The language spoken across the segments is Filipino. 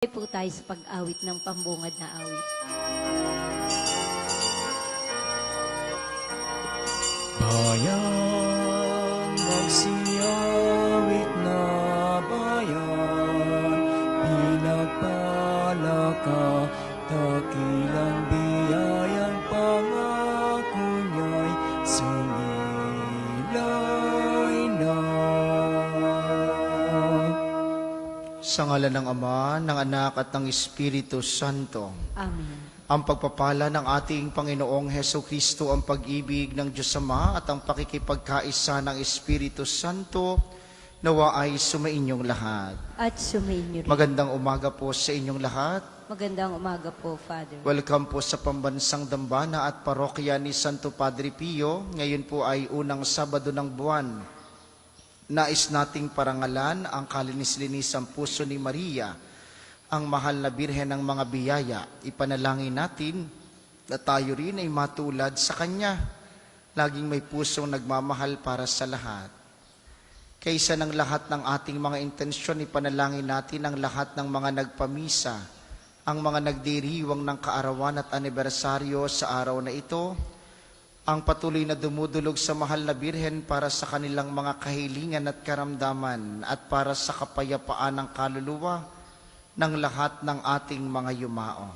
Po tayo sa pag-awit ng pambungad na awit. Bayan, magsiyawit na bayan, pinagpala ka, dakilang biyayang pangako niya'y sumilay na. Sa ngalan ng Ama, ng Anak at ng Espiritu Santo. Amen. Ang pagpapala ng ating Panginoong Hesukristo, ang pag-ibig ng Diyos Ama at ang pakikipagkaisa ng Espiritu Santo nawa ay sumainyong lahat. At sumainyo rin. Magandang umaga po sa inyong lahat. Magandang umaga po, Father. Welcome po sa Pambansang Dambana at Parokya ni Santo Padre Pio. Ngayon po ay unang Sabado ng buwan. Nais nating parangalan ang kalinis-linisang puso ni Maria, ang mahal na Birhen ng mga biyaya. Ipanalangin natin na tayo rin ay matulad sa Kanya, laging may pusong nagmamahal para sa lahat. Kaysa ng lahat ng ating mga intensyon, ipanalangin natin ang lahat ng mga nagpamisa, ang mga nagdiriwang ng kaarawan at anibersaryo sa araw na ito, ang patuloy na dumudulog sa mahal na Birhen para sa kanilang mga kahilingan at karamdaman at para sa kapayapaan ng kaluluwa ng lahat ng ating mga yumao.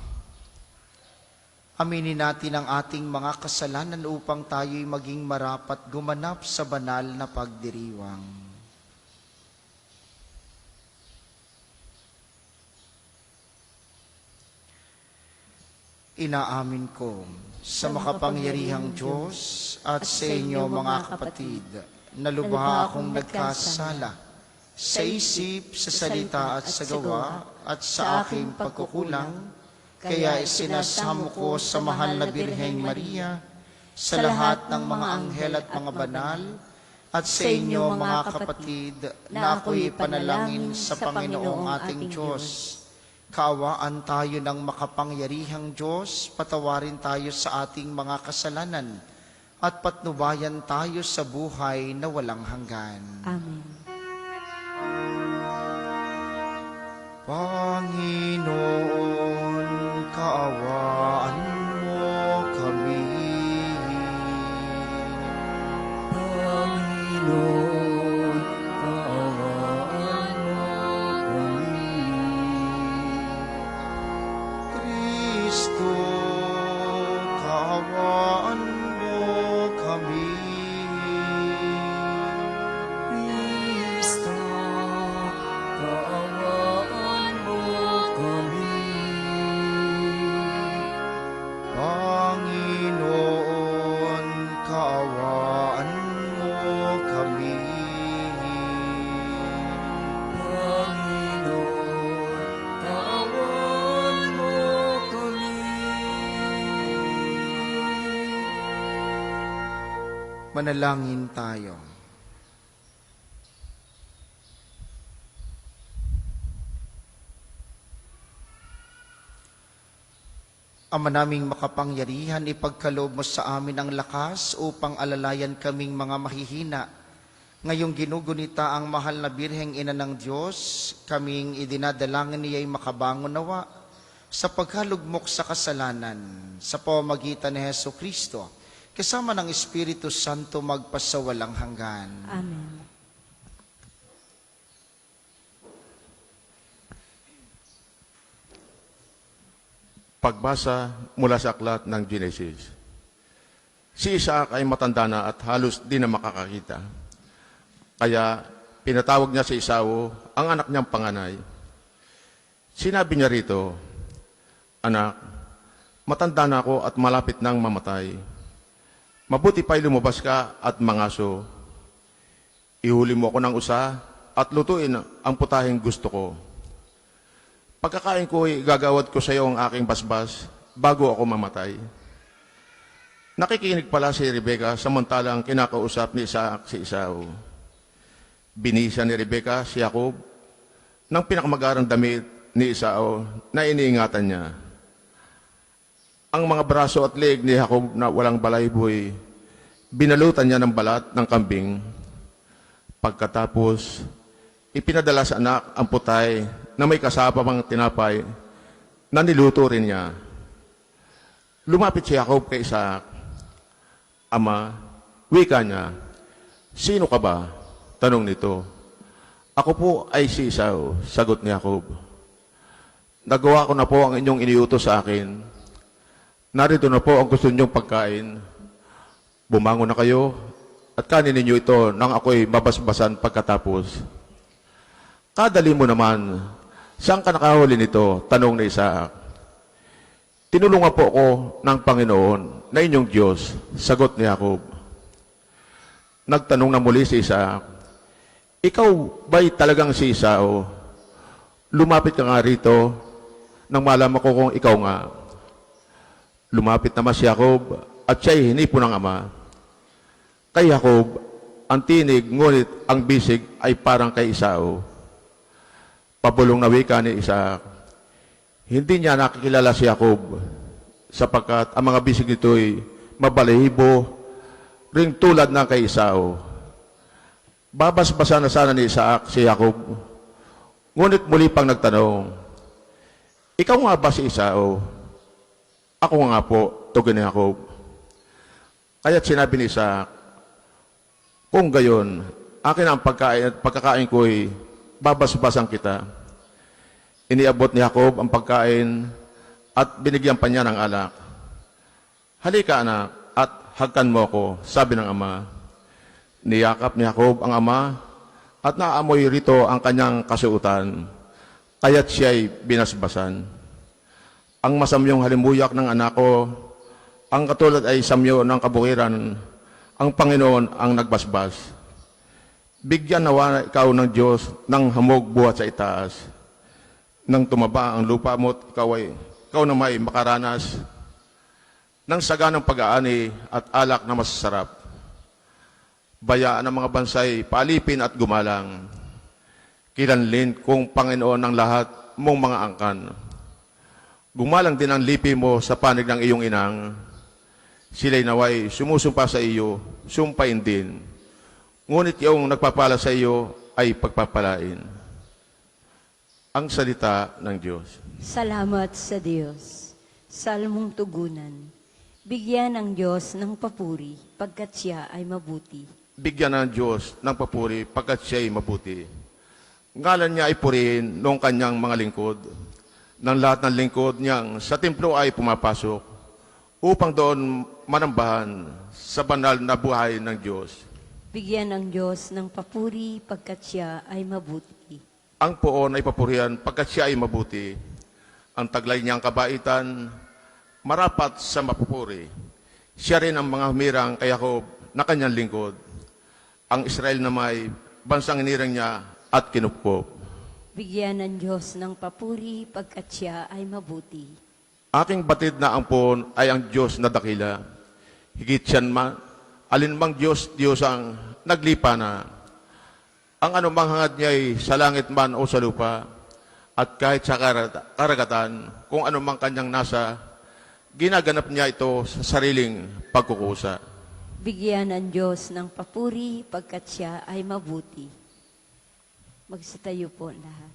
Aminin natin ang ating mga kasalanan upang tayo'y maging marapat gumanap sa banal na pagdiriwang. Inaamin ko sa makapangyarihang Diyos at sa inyo mga kapatid, na lubha akong nagkasala sa isip, sa salita at sa gawa at sa aking pagkukulang, kaya isinasamo ko sa mahal na Birheng Maria, sa lahat ng mga anghel at mga banal, at sa inyo mga kapatid, na ako'y panalangin sa Panginoong ating Diyos. Kaawaan tayo ng makapangyarihang Diyos, patawarin tayo sa ating mga kasalanan, at patnubayan tayo sa buhay na walang hanggan. Amen. Panginoon, kaawaan mo kami. Panginoon, kaawaan mo kami. Kristo, kaawaan mo kami. Kristo, kaawaan mo kami. Panginoon, kaawaan mo kami. Panginoon, kaawaan mo kami. Manalangin tayo. Ama naming makapangyarihan, ipagkaloob mo sa amin ang lakas upang alalayan kaming mga mahihina. Ngayong ginugunita ang mahal na Birheng Ina ng Diyos, kaming idinadalangin niya'y makabangon nawa sa paghalugmok sa kasalanan sa pamamagitan ni Hesukristo, kasama ng Espiritu Santo magpasawalang hanggan. Amen. Pagbasa mula sa aklat ng Genesis. Si Isaac ay matanda na at halos di na makakakita. Kaya pinatawag niya si Esau, ang anak niyang panganay. Sinabi niya rito, "Anak, matanda na ako at malapit nang mamatay. Mabuti pa'y lumabas ka at mangaso. Ihuli mo ako ng usa at lutuin ang putahing gusto ko. Pagkakain ko, gagawad ko sa iyo ang aking basbas bago ako mamatay." Nakikinig pala si Rebecca samantalang kinakausap ni Isaac si Esau. Binisa ni Rebecca si Jacob ng pinakamagarang damit ni Esau na iniingatan niya. Ang mga braso at leeg ni Jacob na walang balayboy, binalutan niya ng balat ng kambing. Pagkatapos, ipinadala sa anak ang putay na may kasapang tinapay na niluto rin niya. Lumapit si Jacob kay Isaac. Ama, wika niya, sino ka ba? Tanong nito. Ako po ay si Esau, sagot ni Jacob. Nagawa ko na po ang inyong iniutos sa akin. Narito na po ang gusto ninyong pagkain. Bumangon na kayo at kanin ninyo ito nang ako'y mabasbasan pagkatapos. Kadali mo naman, saan ka nakahuli nito? Tanong ni Isaac. Tinulungan po ako ng Panginoon na inyong Diyos, sagot ni Jacob. Nagtanong na muli si Isaac, ikaw ba'y talagang si Esau? Lumapit ka nga rito nang malaman ko kung ikaw nga. Lumapit naman si Jacob at siya'y hinipo ng ama. Kay Jacob, ang tinig, ngunit ang bisig ay parang kay Esau. Pabulong na wika ni Isaac. Hindi niya nakikilala si Jacob sapagkat ang mga bisig nito'y mabalahibo ring tulad ng kay Esau. Babasbasa na sana ni Isaac si Jacob. Ngunit muli pang nagtanong, ikaw nga ba si Esau? Ako nga po, tugon ni Jacob. Kaya't sinabi ni Isaac, kung gayon, akin ang pagkain at pagkakain ko'y babasbasan kita. Iniabot ni Jacob ang pagkain at binigyan pa niya ng alak. Halika anak at hagkan mo ako, sabi ng ama. Niyakap ni Jacob ang ama at naamoy rito ang kanyang kasuotan, kaya't siya'y binasbasan. Ang masamyong halimuyak ng anak ko, ang katulad ay samyo ng kabukiran, ang Panginoon ang nagbasbas. Bigyan nawa ikaw ng Diyos ng hamog buhat sa itaas. Nang tumaba ang lupa mo, ikaw na may makaranas ng saganang pag-aani at alak na masasarap. Bayaan ng mga bansay, paalipin at gumalang. Kilanlin kung Panginoon ng lahat mong mga angkan. Gumalang din ang lipi mo sa panig ng iyong inang. Sila'y naway sumusumpa sa iyo, sumpain din. Ngunit yung nagpapala sa iyo ay pagpapalain. Ang salita ng Diyos. Salamat sa Diyos. Salmong tugunan. Bigyan ng Diyos ng papuri pagkat siya ay mabuti. Bigyan ng Diyos ng papuri pagkat siya'y mabuti. Ngalan niya ay purihin noong kanyang mga lingkod. Nang lahat ng lingkod niyang sa templo ay pumapasok upang doon manambahan sa banal na buhay ng Diyos. Bigyan ng Diyos ng papuri pagkat siya ay mabuti. Ang poon ay papurihan pagkat siya ay mabuti. Ang taglay niyang kabaitan, marapat sa mapupuri. Siya rin ang mga humirang kay Jacob na kanyang lingkod. Ang Israel na may bansang inirang niya at kinupkop. Bigyan ng Diyos ng papuri pagkat siya ay mabuti. Aking batid na ang poon ay ang Diyos na dakila. Higit siyan man, alinmang Diyos ang naglipa na. Ang anumang hangad niya ay sa langit man o sa lupa, at kahit sa karagatan, kung anumang kanyang nasa, ginaganap niya ito sa sariling pagkukusa. Bigyan ng Diyos ng papuri pagkat siya ay mabuti. Magsitayo po lahat.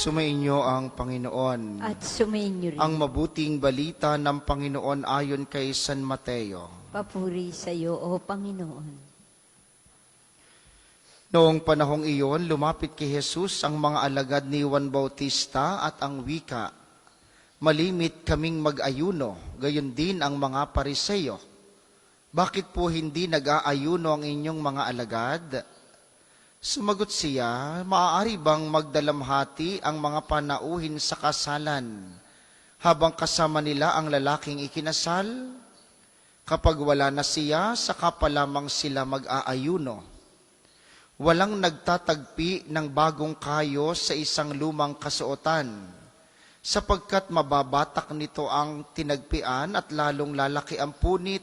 Sumainyo ang Panginoon. At sumainyo rin. Ang mabuting balita ng Panginoon ayon kay San Mateo. Papuri sa iyo, O Panginoon. Noong panahong iyon, lumapit kay Jesus ang mga alagad ni Juan Bautista at ang wika, "Malimit kaming mag-ayuno, gayon din ang mga Pariseyo. Bakit po hindi nag-aayuno ang inyong mga alagad?" Sumagot siya, "Maaari bang magdalamhati ang mga panauhin sa kasalan habang kasama nila ang lalaking ikinasal? Kapag wala na siya, saka pa lamang sila mag-aayuno. Walang nagtatagpi ng bagong kayo sa isang lumang kasuotan, sapagkat mababatak nito ang tinagpian at lalong lalaki ang punit.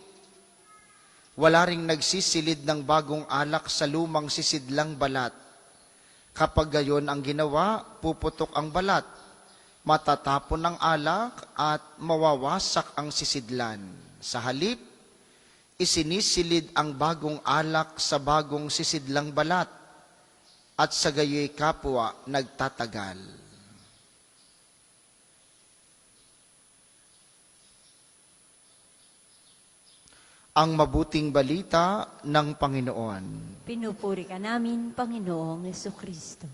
Wala ring nagsisilid ng bagong alak sa lumang sisidlang balat. Kapag gayon ang ginawa, puputok ang balat, matatapon ang alak at mawawasak ang sisidlan. Sa halip, isinisilid ang bagong alak sa bagong sisidlang balat, at sa gayoy kapwa nagtatagal." Ang mabuting balita ng Panginoon. Pinupuri ka namin, Panginoong Jesucristo.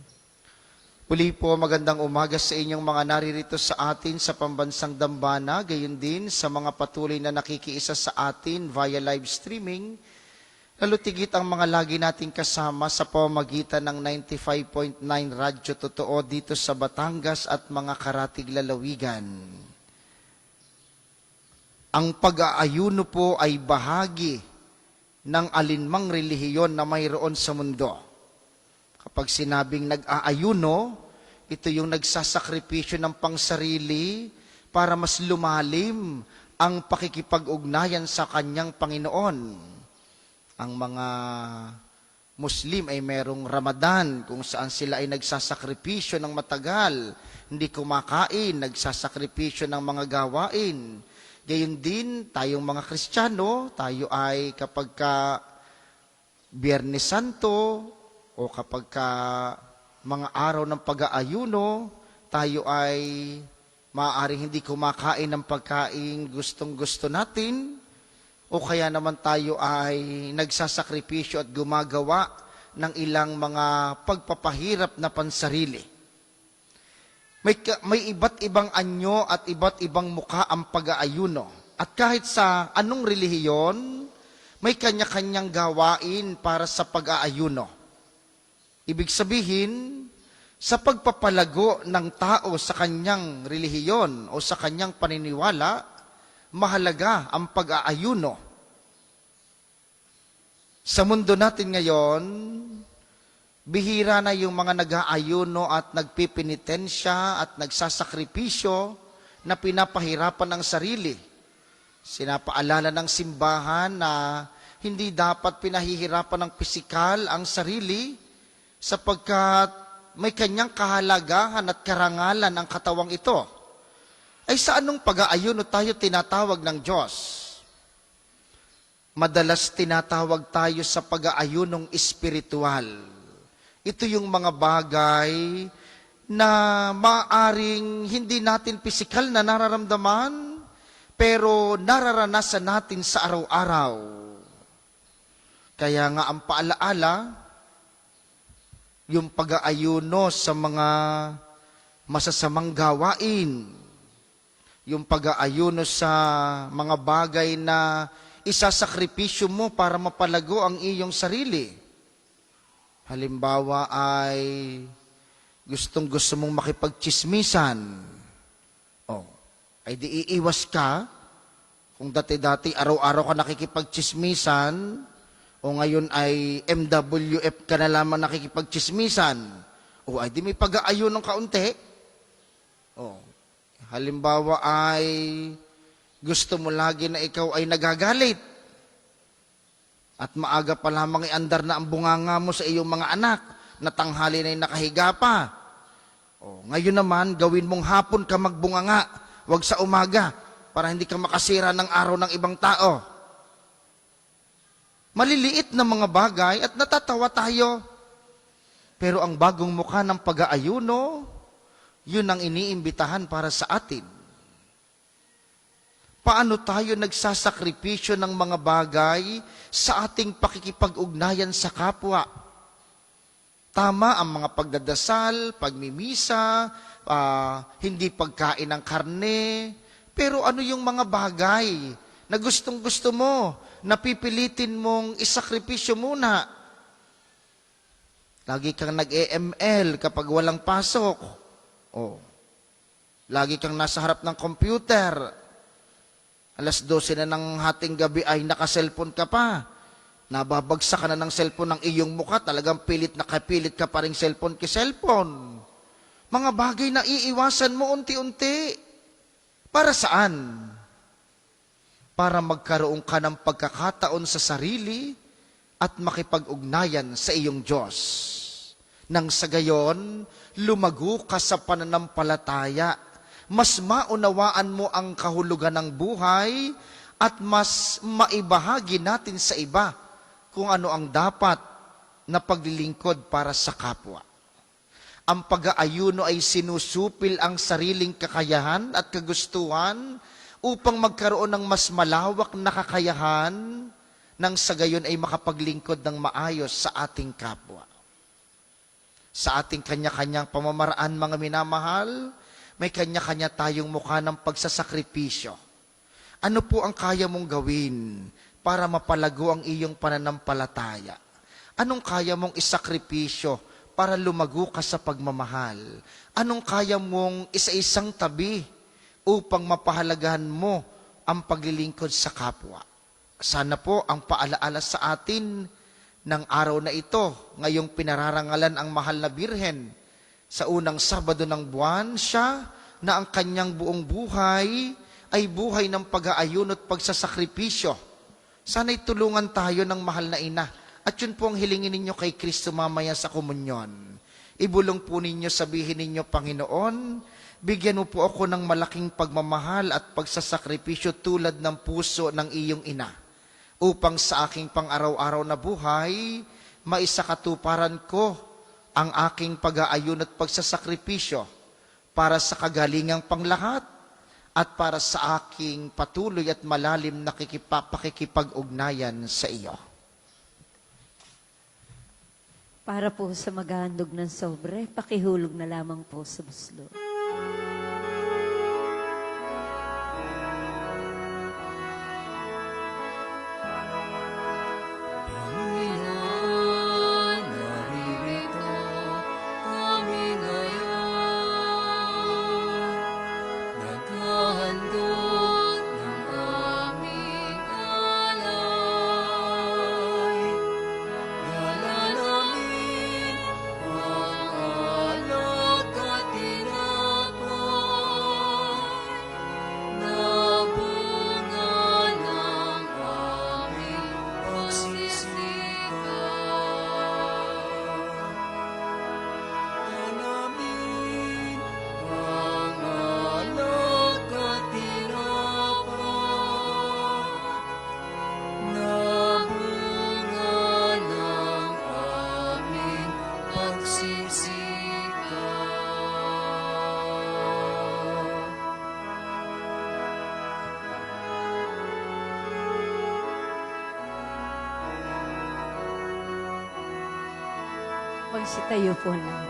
Muli po, magandang umaga sa inyong mga naririto sa atin sa pambansang dambana, gayon din sa mga patuloy na nakikiisa sa atin via live streaming, lalo tigit ang mga lagi nating kasama sa pamamagitan ng 95.9 Radyo Totoo dito sa Batangas at mga karatig lalawigan. Ang pag-aayuno po ay bahagi ng alinmang relihiyon na mayroon sa mundo. Kapag sinabing nag-aayuno, ito yung nagsasakripisyo ng pangsarili para mas lumalim ang pakikipag-ugnayan sa kanyang Panginoon. Ang mga Muslim ay merong Ramadan kung saan sila ay nagsasakripisyo ng matagal, hindi kumakain, nagsasakripisyo ng mga gawain. Gayon din, tayong mga Kristiyano, tayo ay kapag ka Biyernes Santo, o kapag mga araw ng pag-aayuno, tayo ay maaaring hindi kumakain ng pagkain gustong-gusto natin, o kaya naman tayo ay nagsasakripisyo at gumagawa ng ilang mga pagpapahirap na pansarili. May iba't ibang anyo at iba't ibang mukha ang pag-aayuno. At kahit sa anong relihiyon, may kanya-kanyang gawain para sa pag-aayuno. Ibig sabihin, sa pagpapalago ng tao sa kanyang relihiyon o sa kanyang paniniwala, mahalaga ang pag-aayuno. Sa mundo natin ngayon, bihira na yung mga nag-aayuno at nagpipinitensya at nagsasakripisyo na pinapahirapan ang sarili. Sinapaalala ng simbahan na hindi dapat pinahihirapan ng pisikal ang sarili, sapagkat may kanyang kahalagahan at karangalan ang katawang ito. Ay sa anong pag-aayuno tayo tinatawag ng Diyos? Madalas tinatawag tayo sa pag-aayunong espiritual. Ito yung mga bagay na maaring hindi natin pisikal na nararamdaman, pero nararanasan natin sa araw-araw. Kaya nga ang paalaala, yung pag-aayuno sa mga masasamang gawain, yung pag-aayuno sa mga bagay na isasakripisyo mo para mapalago ang iyong sarili. Halimbawa ay gustong-gusto mong makipagtsismisan. Ay di iiwas ka. Kung dati-dati araw-araw ka nakikipagtsismisan, o ngayon ay MWF ka na lamang nakikipagtsismisan, o ay di may pag-aayuno ng kaunti. Halimbawa ay gusto mo lagi na ikaw ay nagagalit, at maaga pa lamang iandar na ang bunganga mo sa iyong mga anak, na tanghali na nakahiga pa. Ngayon naman, gawin mong hapon ka magbunganga, wag sa umaga, para hindi ka makasira ng araw ng ibang tao. Maliliit na mga bagay at natatawa tayo. Pero ang bagong mukha ng pag-aayuno, yun ang iniimbitahan para sa atin. Paano tayo nagsasakripisyo ng mga bagay sa ating pakikipag-ugnayan sa kapwa? Tama ang mga pagdadasal, pagmimisa, hindi pagkain ng karne. Pero ano yung mga bagay na gustong-gusto mo, napipilitin mong isakripisyo muna? Lagi kang nag-EML kapag walang pasok. Lagi kang nasa harap ng computer. Alas 12 na ng hating gabi ay naka-cellphone ka pa. Nababagsak ka na ng cellphone ng iyong mukha. Talagang pilit na kapilit ka pa rin cellphone ki cellphone. Mga bagay na iiwasan mo unti-unti. Para saan? Para magkaroon ka ng pagkakataon sa sarili at makipag-ugnayan sa iyong Diyos. Nang sa gayon, lumago ka sa pananampalataya. Mas maunawaan mo ang kahulugan ng buhay at mas maibahagi natin sa iba kung ano ang dapat na paglilingkod para sa kapwa. Ang pag-aayuno ay sinusupil ang sariling kakayahan at kagustuhan upang magkaroon ng mas malawak na kakayahan nang sa gayon ay makapaglingkod ng maayos sa ating kapwa. Sa ating kanya-kanyang pamamaraan, mga minamahal, may kanya-kanya tayong mukha ng pagsasakripisyo. Ano po ang kaya mong gawin para mapalago ang iyong pananampalataya? Anong kaya mong isakripisyo para lumago ka sa pagmamahal? Anong kaya mong isa-isang tabi upang mapahalagahan mo ang paglilingkod sa kapwa? Sana po ang paalaala sa atin ng araw na ito, ngayong pinararangalan ang mahal na Birhen, sa unang Sabado ng buwan, siya na ang kanyang buong buhay ay buhay ng pag-aayun at pagsasakripisyo. Sana'y tulungan tayo ng mahal na ina. At yun po ang hilingin ninyo kay Kristo mamaya sa komunyon. Ibulong po ninyo, sabihin ninyo, Panginoon, bigyan mo po ako ng malaking pagmamahal at pagsasakripisyo tulad ng puso ng iyong ina, upang sa aking pang-araw-araw na buhay, maisakatuparan ko ang aking pag-aayun at pagsasakripisyo para sa kagalingang panglahat at para sa aking patuloy at malalim na pakikipag-ugnayan sa iyo. Para po sa maghahandog ng sobre, pakihulog na lamang po sa buslo. Panginoon, naririto kami ngayon. Naghahandog ng aming alay. Dalalamin ang alok at tinapay na bunga ng aming pagsisikap. Dalalamin ang alok at tinapay na bunga ng aming pagsisikap. Magsitayo po lang.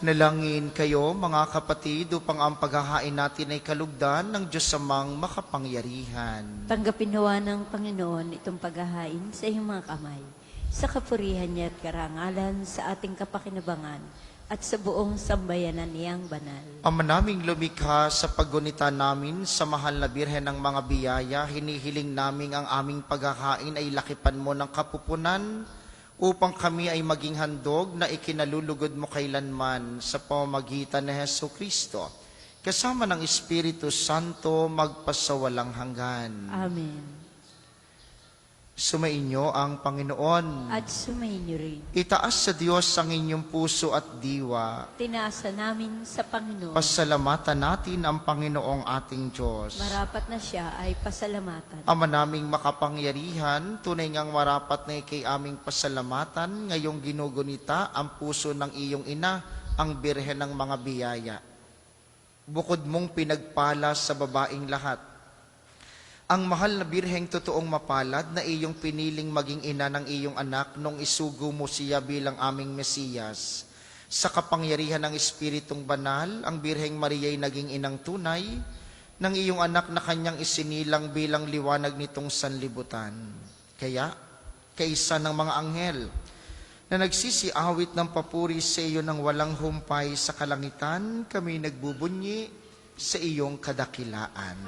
Nalangin kayo, mga kapatid, upang ang paghahain natin ay kalugdan ng Diyos Amang makapangyarihan. Tanggapin nawa ng Panginoon itong paghahain sa iyong mga kamay, sa kapurihan niya at karangalan, sa ating kapakinabangan, at sa buong sambayanan niyang banal. Ama naming lumikha, sa paggunita namin sa mahal na Birhen ng mga biyaya, hinihiling namin ang aming paghahain ay lakipan mo ng kapupunan, upang kami ay maging handog na ikinalulugod mo kailanman sa pamamagitan ni Hesu Kristo, kasama ng Espiritu Santo magpasawalang hanggan. Amen. Sumainyo ang Panginoon. At sumainyo rin. Itaas sa Diyos ang inyong puso at diwa. Tinaasa namin sa Panginoon. Pasalamatan natin ang Panginoong ating Diyos. Marapat na siya ay pasalamatan. Ama naming makapangyarihan, tunay ngang marapat na ikay aming pasalamatan, ngayong ginugunita ang puso ng iyong ina, ang Birhen ng mga biyaya. Bukod mong pinagpala sa babaing lahat, ang mahal na Birheng totoong mapalad na iyong piniling maging ina ng iyong anak nung isugo mo siya bilang aming Mesiyas. Sa kapangyarihan ng Espiritong Banal, ang Birheng Maria'y naging inang tunay ng iyong anak na kanyang isinilang bilang liwanag nitong sanlibutan. Kaya, kaisa ng mga anghel na nagsisiawit ng papuri sa iyo ng walang humpay sa kalangitan, kami nagbubunyi sa iyong kadakilaan.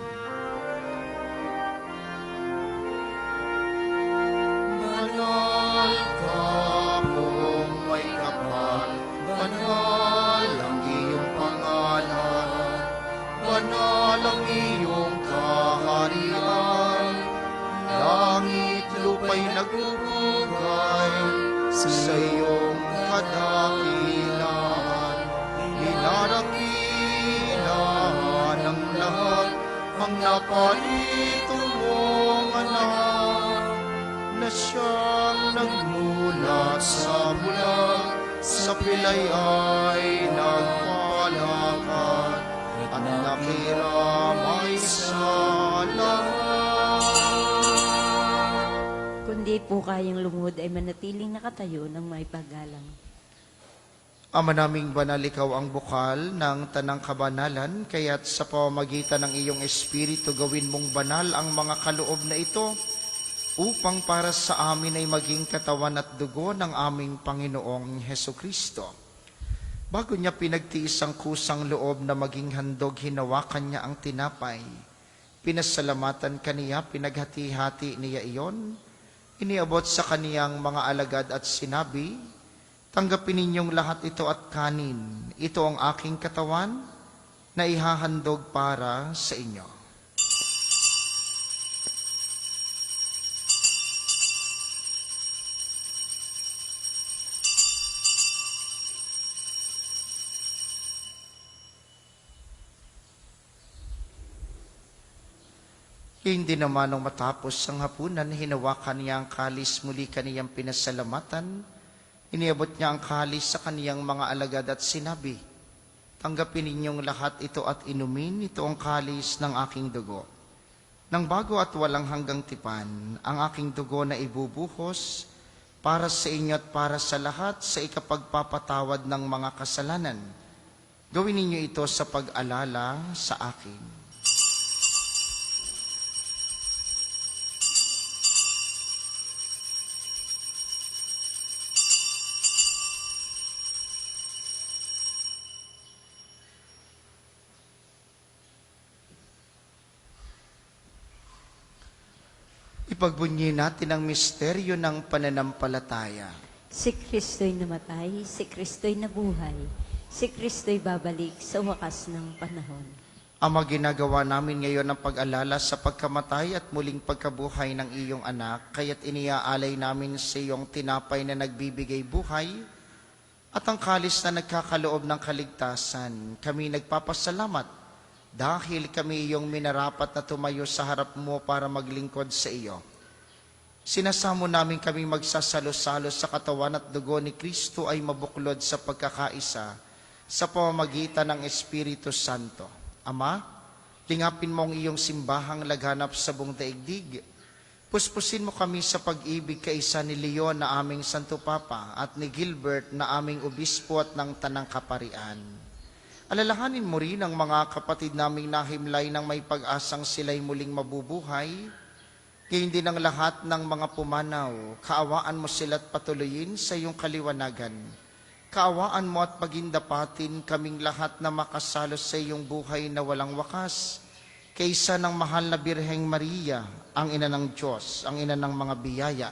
Banal ka kung may kapal, banal ang iyong pangalan, banal ang iyong kaharian, langit lupa'y nagpupugay sa iyong kadakilaan, inarakilan ng lahat ang naparito mong anak, na siyang nagmulat sa bulag, sa pilay ay nagpalakad, at nakiramay sa lahat. Kundi po kayang lumuhod ay manatiling nakatayo ng may paggalang. Ama naming banal, ikaw ang bukal ng tanang kabanalan, kaya't sa pamamagitan ng iyong Espiritu gawin mong banal ang mga kaloob na ito, upang para sa amin ay maging katawan at dugo ng aming Panginoong Hesukristo. Bago niya pinagtiis ang kusang loob na maging handog, hinawakan niya ang tinapay. Pinasalamatan kaniya, pinaghati-hati niya iyon, iniabot sa kaniyang mga alagad at sinabi, tanggapin ninyong lahat ito at kanin. Ito ang aking katawan na ihahandog para sa inyo. Hindi naman nung matapos ang hapunan, hinawakan niya ang kalis, muli kaniyang pinasalamatan. Iniabot niya ang kalis sa kaniyang mga alagad at sinabi, tanggapin ninyong lahat ito at inumin, ito ang kalis ng aking dugo. Nang bago at walang hanggang tipan, ang aking dugo na ibubuhos para sa inyo at para sa lahat sa ikapagpapatawad ng mga kasalanan. Gawin ninyo ito sa pag-alala sa akin. Ipagbunyi natin ang misteryo ng pananampalataya. Si Kristo'y namatay, si Kristo'y nabuhay, si Kristo'y babalik sa wakas ng panahon. Ama, ginagawa namin ngayon ang pag-alala sa pagkamatay at muling pagkabuhay ng iyong anak, kaya't iniaalay namin sa iyong tinapay na nagbibigay buhay at ang kalis na nagkakaloob ng kaligtasan. Kami nagpapasalamat dahil kami iyong minarapat na tumayo sa harap mo para maglingkod sa iyo. Sinasamo namin kami magsasalo-salo sa katawan at dugo ni Kristo ay mabuklod sa pagkakaisa sa pamamagitan ng Espiritu Santo. Ama, lingapin mo ang iyong simbahang laganap sa buong daigdig. Puspusin mo kami sa pag-ibig kaisa ni Leon na aming Santo Papa at ni Gilbert na aming obispo at ng Tanang Kaparian. Alalahanin mo rin ang mga kapatid naming nahimlay ng may pag-asang sila'y muling mabubuhay. Gayon din ang lahat ng mga pumanaw, kaawaan mo sila't patuloyin sa iyong kaliwanagan. Kaawaan mo at pagindapatin kaming lahat na makasalo sa iyong buhay na walang wakas, kaysa ng mahal na Birheng Maria, ang ina ng Diyos, ang ina ng mga biyaya,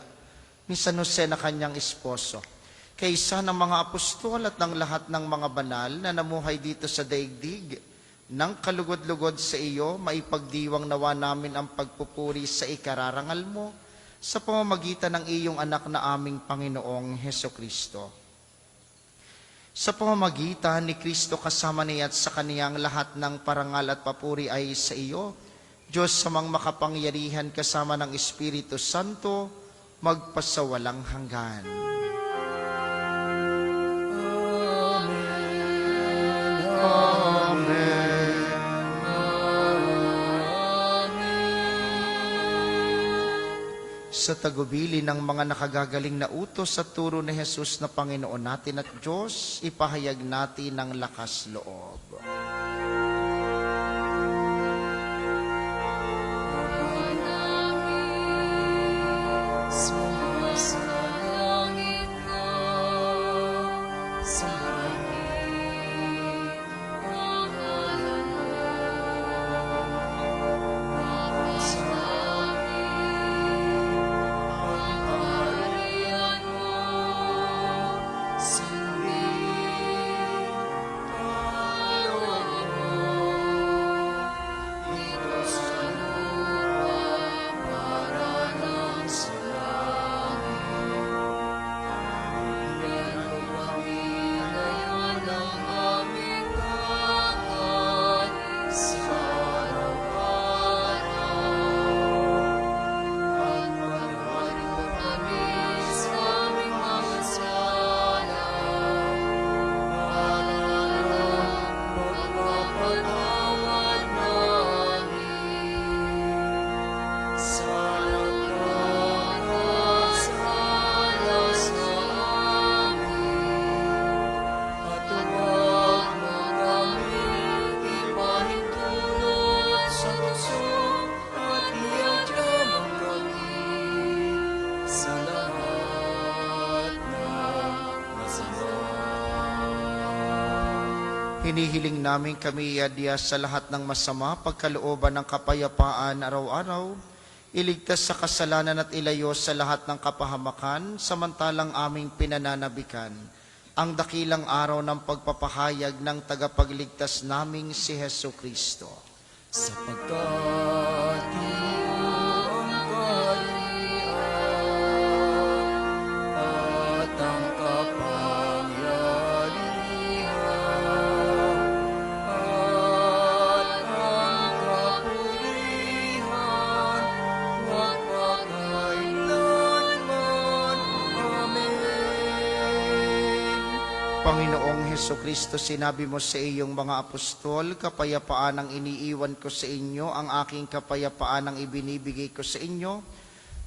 ni San Jose na kanyang esposo, kaysa ng mga apostol at ng lahat ng mga banal na namuhay dito sa daigdig, nang kalugod-lugod sa iyo, maipagdiwang nawa namin ang pagpupuri sa ikararangal mo sa pamamagitan ng iyong anak na aming Panginoong Hesukristo. Sa pamamagitan ni Kristo kasama niya at sa kaniyang lahat ng parangal at papuri ay sa iyo, Diyos samang makapangyarihan kasama ng Espiritu Santo, magpasawalang hanggan. Amen. sa tagubili ng mga nakagagaling na utos at turo ni Jesus na Panginoon natin at Diyos, ipahayag natin ng lakas loob. Sumasalangit ka, sambahin ang ngalan mo. Mapasahin ang kaharian mo. Sundin ang loob mo. Dito sa lupa para ng sa langit. Bigyan mo kami ngayon ng aming kakanin sa araw-araw. At pagpapalin mo kami sa aming mga sala, para pagpapatawad namin sa nagkakasala sa amin. At huwag mo kami ipahintulot sa tukso at iadyaman kami sa lahat ng masama. Hinihiling namin kami iadya sa lahat ng masama, pagkalooban ng kapayapaan araw-araw, iligtas sa kasalanan at ilayo sa lahat ng kapahamakan, samantalang aming pinananabikan ang dakilang araw ng pagpapahayag ng tagapagligtas naming si Hesu Kristo. Sapagkat iyo ang kaharian at ang kapangyarihan at ang kapurihan magpakailanman. Amen. Panginoong Hesu Kristo, sinabi mo sa iyong mga apostol, kapayapaan ang iniiwan ko sa inyo, ang aking kapayapaan ang ibinibigay ko sa inyo.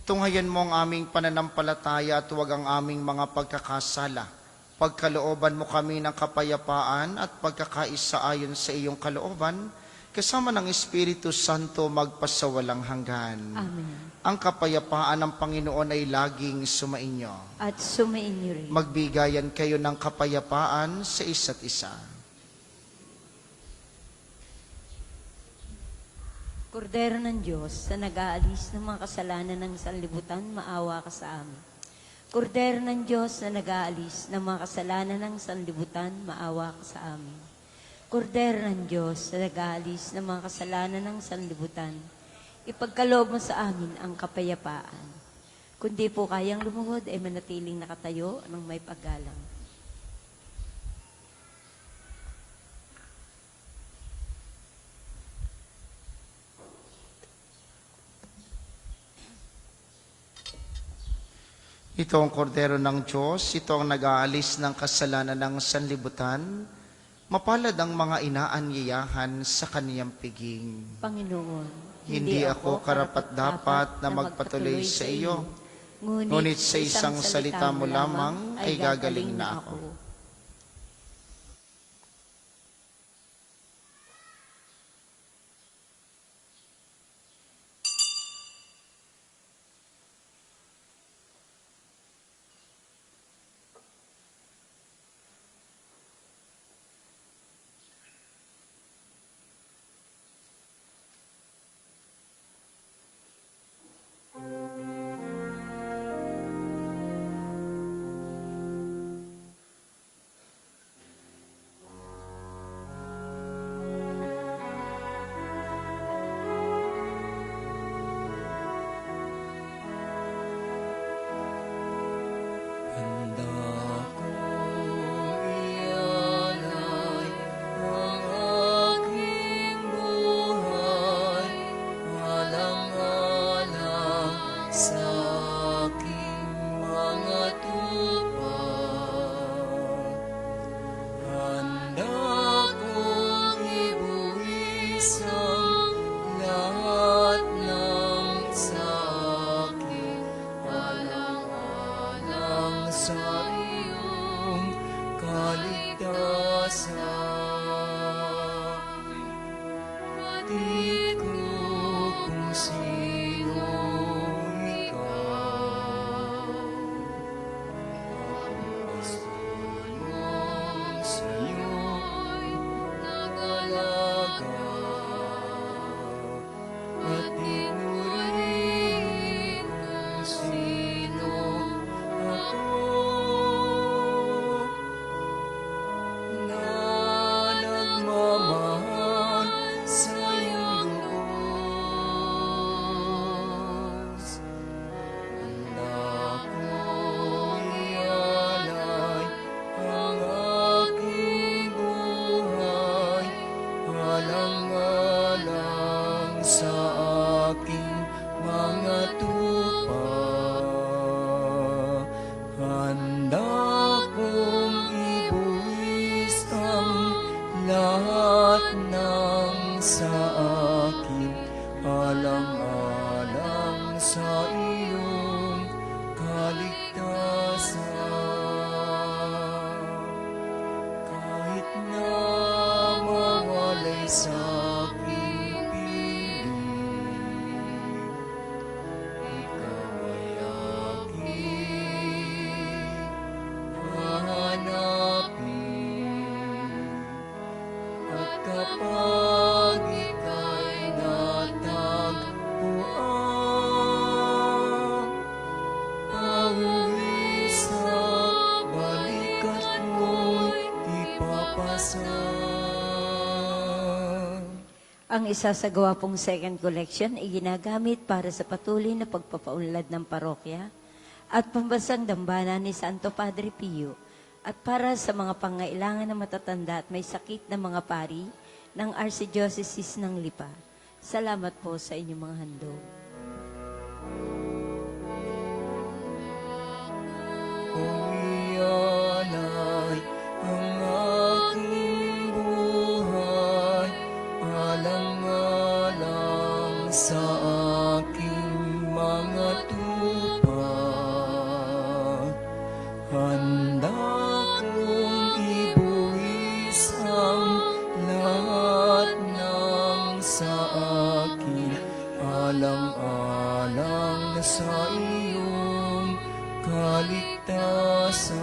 Tunghayan mo ang aming pananampalataya at huwag ang aming mga pagkakasala. Pagkalooban mo kami ng kapayapaan at pagkakaisa ayon sa iyong kalooban, kasama ng Espiritu Santo magpasawalang hanggan. Amen. Ang kapayapaan ng Panginoon ay laging sumainyo. At sumainyo rin. Magbigayan kayo ng kapayapaan sa isa't isa. Kordero ng Diyos, sa nag-aalis ng mga kasalanan ng sanlibutan, maawa ka sa amin. Kordero ng Diyos, na nag-aalis ng mga kasalanan ng sanlibutan, maawa ka sa amin. Kordero ng Diyos, na nag-aalis ng mga kasalanan ng sanlibutan, ipagkaloob mo sa amin ang kapayapaan. Kundi po kayang lumuhod ay manatiling nakatayo ng may paggalang. Ito ang kordero ng Diyos, ito ang nag-aalis ng kasalanan ng sanlibutan. Mapalad ang mga inaanyayahan sa kaniyang piging. Panginoon, Hindi ako karapat-dapat na magpatuloy sa iyo, ngunit sa isang salita mo lamang ay gagaling na ako. lahat ng sa akin, alang-alang sa iyong kaligtasan. Kahit na mawalay sa aking piling, ikaw ay aking hahanapin. At kapag ika'y natagpuan, pauwi sa balikat mo'y ipapasan. Ang isasagawa pong second collection ay ginagamit para sa patuloy na pagpapaunlad ng parokya at pambasang dambana ni Santo Padre Pio at para sa mga pangailangan ng matatanda at may sakit na mga pari ng Archdiocese ng Lipa. Salamat po sa inyong mga handog. Kung iyan ay ang aking buhay, alang-alang sa aking mga tupad, handa kong ibuwis ang lahat ng sa akin, alang-alang sa iyong kaligtasan.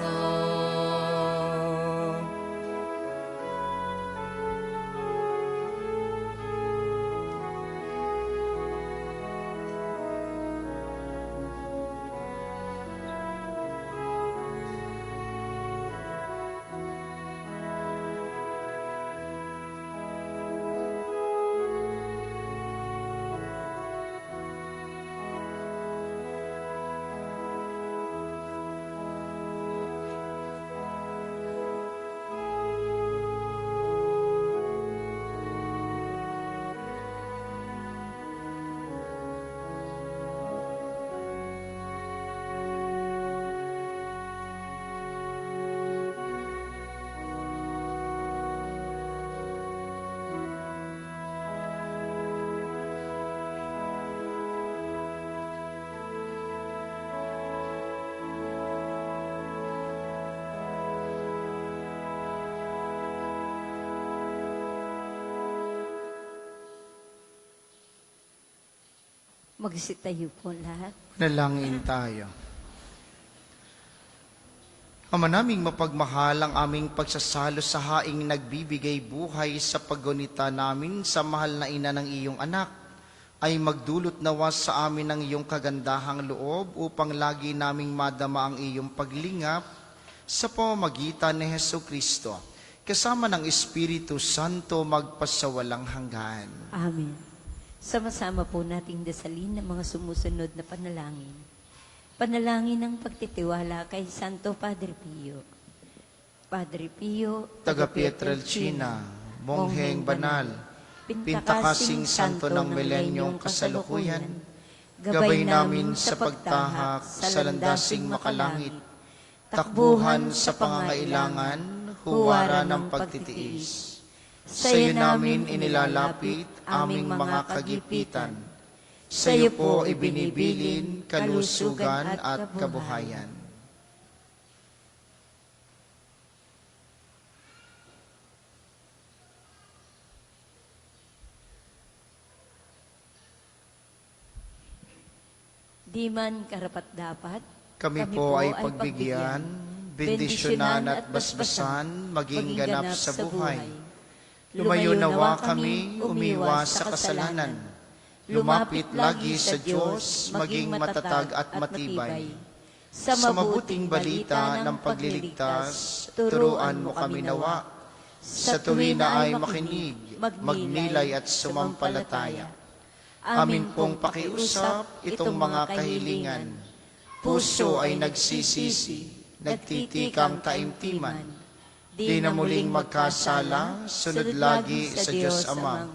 Magsitayo po lahat. Nalangin tayo. Ama naming mapagmahal, ang aming pagsasalo sa haing nagbibigay buhay sa paggunita namin sa mahal na ina ng iyong anak, ay magdulot nawa sa amin ng iyong kagandahang loob upang lagi naming madama ang iyong paglingap sa pamamagitan ni Hesukristo, kasama ng Espiritu Santo magpasawalang hanggan. Amen. Sama-sama po nating dasalin ng mga sumusunod na panalangin. Panalangin ng pagtitiwala kay Santo Padre Pio. Padre Pio, Taga Pietrelcina, Mongheng Banal, Pintakasing Santo ng Milenyong Kasalukuyan, gabay namin sa pagtahak sa landasing makalangit, takbuhan sa pangangailangan, huwara ng pagtitiis. Sa iyo namin inilalapit aming mga kagipitan. Sa iyo po ibinibilin kalusugan at kabuhayan. Di man karapat-dapat, Kami po ay pagbigyan, bendisyonan at basbasan, maging ganap sa buhay. Lumayo nawa kami, umiwas sa kasalanan. Lumapit lagi sa Diyos, maging matatag at matibay. Sa mabuting balita ng pagliligtas, turuan mo kami nawa. Sa tuwi na ay makinig, magnilay at sumampalataya. Amin pong pakiusap itong mga kahilingan. Puso ay nagsisisi, nagtitikang taimtiman. Di na muling magkasala, sunod lagi sa Diyos Ama.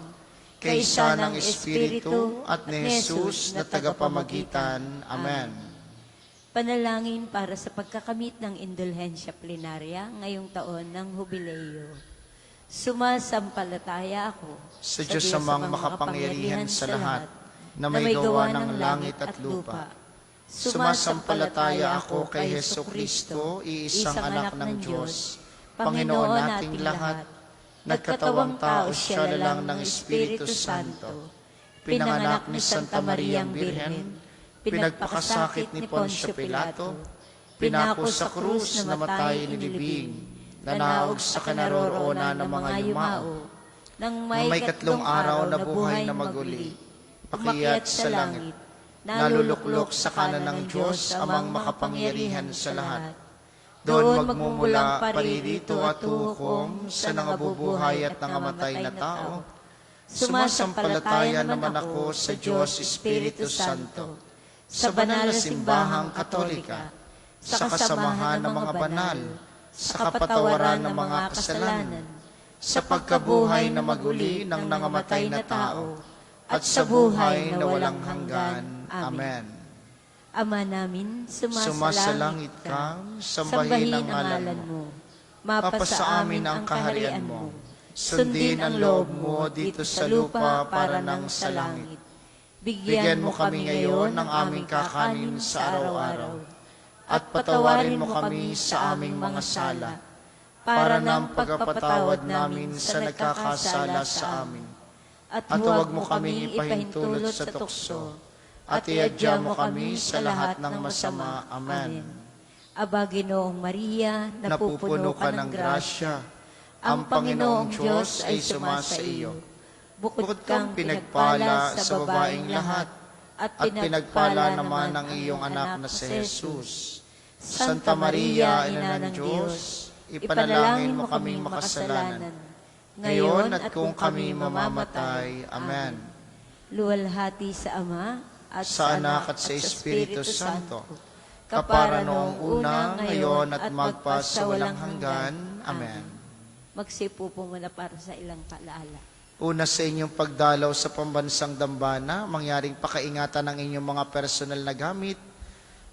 Kaysa ng Espiritu at ni Jesus na tagapamagitan. Amen. Panalangin para sa pagkakamit ng indulhensya plenarya ngayong taon ng Hubileo. Sumasampalataya ako sa Diyos amang makapangyarihan sa lahat, na may gawa ng langit at lupa. Sumasampalataya ako kay Hesu Kristo, iisang anak ng Diyos, Panginoon nating lahat, nagkatawang tao siya lalang ng Espiritu Santo, pinanganak ni Santa Mariang Birhen, pinagpakasakit ni Poncio Pilato, pinako sa krus, namatay, inilibing, nanaog sa kinaroroonan ng mga yumao, nang may katlong araw na buhay na maguli, pakyat sa langit, naluluklok sa kanan ng Diyos amang makapangyarihan sa lahat. Doon magmumulang paririto at hukom sa nangabubuhay at nangamatay na tao. Sumasampalataya naman ako sa Diyos Espiritu Santo, sa banal na simbahang katolika, sa kasamahan ng mga banal, sa kapatawaran ng mga kasalanan, sa pagkabuhay na maguli ng nangamatay na tao, at sa buhay na walang hanggan. Amen. Ama namin, Sumasalangit ka, sambahin ang ngalan mo. Mapasa amin ang kaharian mo. Sundin ang loob mo dito sa lupa para nang sa langit. Bigyan mo kami ngayon ng aming kakanin sa araw-araw. At patawarin mo kami sa aming mga sala, para ng pagpapatawad namin sa nagkakasala sa amin. At huwag mo kaming ipahintulot sa tukso, at iadya mo kami sa lahat ng masama. Amen. Aba, Ginoong Maria, Napupuno ka ng grasya, ang Panginoong Diyos ay sumasa iyo. Bukod kang pinagpala sa babaeng lahat, at pinagpala naman ang iyong anak na si Jesus. Santa Maria, Ina ng Diyos, ipanalangin mo kaming makasalanan, ngayon at kung kami mamamatay. Amen. Luwalhati sa Ama, at Sa Anak at sa Espiritu Santo, kapara noong una, ngayon at magpa sa walang hanggan. Amen. Magsipo po muna para sa ilang palaala. Una sa inyong pagdalaw sa pambansang dambana, mangyaring pakaingatan ng inyong mga personal na gamit.